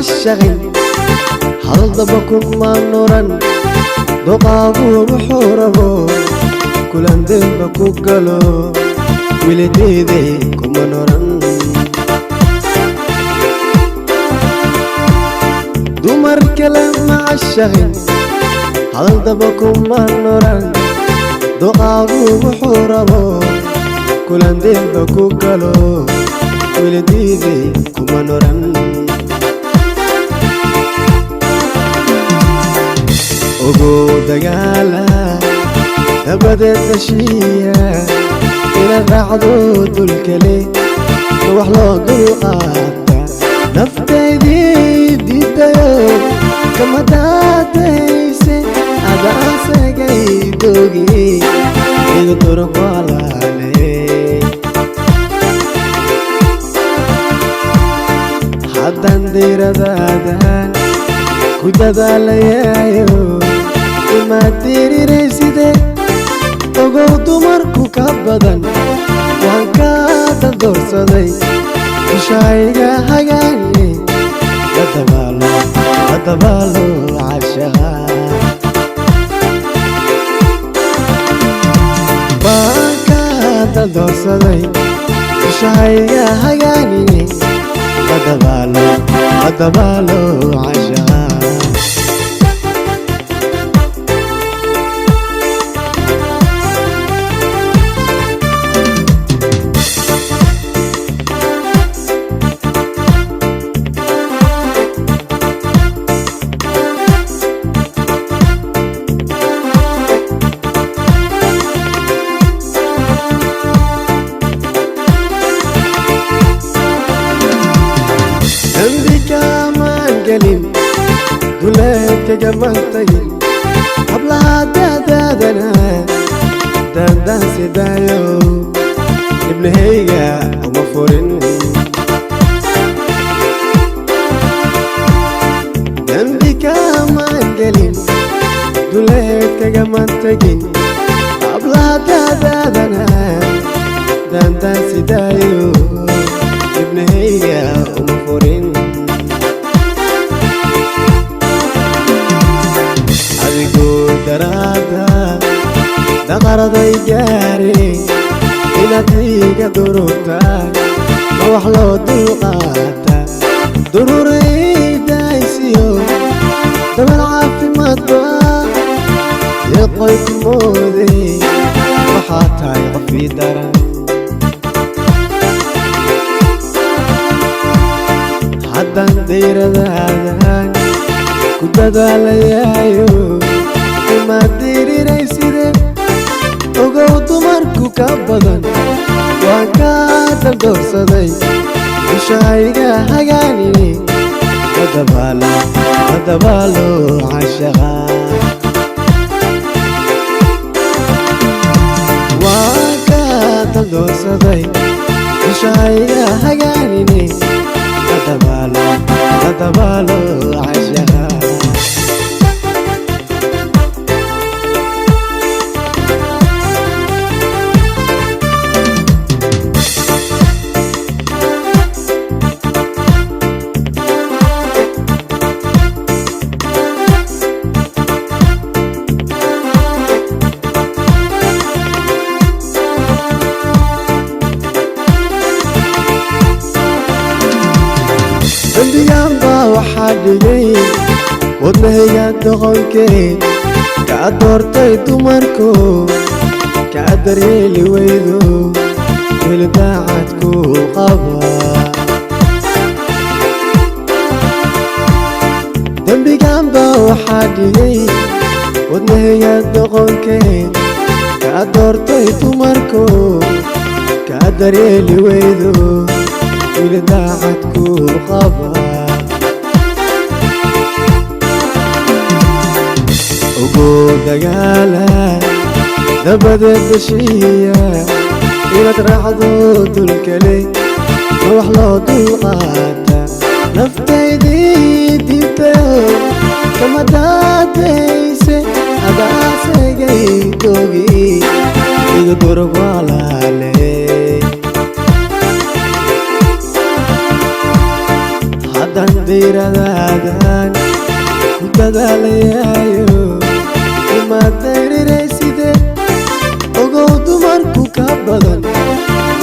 الشغل هل ضبكم ما نورا دقاقو بحوربو كل اندبكو قلو ولدي ذي كم نورا دمر كلام مع الشغل هل ضبكم ما نورا دقاقو بحوربو كل اندبكو قلو ولدي ذي كم نورا ogo dagaala abadeed dashiya ila raacdo dulkale wax loo dulqaata naftaydii diidayo kama daadayse adaasagay doogi igu durqalaale haddaan dayradaadan ku dadaalayayo ma tiriraysidee ogow dumarku ka badan waan ka dandoorsaday dushayga hagaaniye la dabaalo cashaqa waan ka dandoorsaday dushayga hagaaniye la dabaalo cashaqa duleedka gamantagin hablaha daadaadana daandaan sidaayo ibnahayga uma furin dambi kamaan gelin duleedka gamantagin hablaha daadaadana daandaan sidaayo ibnahayga uma furin daqaraday gaari inaad iga durugtaa ma wax loo dulqaata dururaydaysiyo dabal caafimaadba yeeqoyku mooday waxaa tahay qofii daran haddaan dayradaadan ku dadaalayayo ma tiriraysidee ogow dumarku ka badan waan ka dandoorsaday dushayga hagaaniye la dabaalo cashaqa waan ka dandoorsaday dushayga hagaaniye la dabaalo cashaqa dambigaanba waxaa dhigay wadnahayga doqonkeed kaa doortay dumarku kaa daryeeli weydo weli daacadku qaba dambigaanba waxaa dhigay wadnahayga doqonkeed kaa doortay dumarku kaa daryeeli weydo weli daacadku qaba ogow dagaala dabadeed dashiya inaad raacdo dulkale ma wax loo dulqaata naftaydii diidayo kama daadayse adaasagay doogi igu durqalaale haddaan dayradaadan kudadalayayo imaadayrirayside ogow dumarku ka badan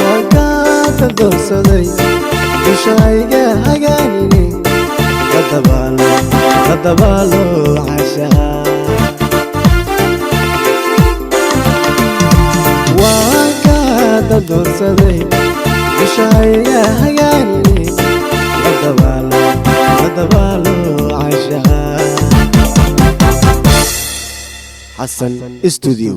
waan kaata doorsaday dushayga hagaanine kadabaalo cashaa waan kaata doorsaday dushayga hagaanine kadabaalo cashaa حسن استوديو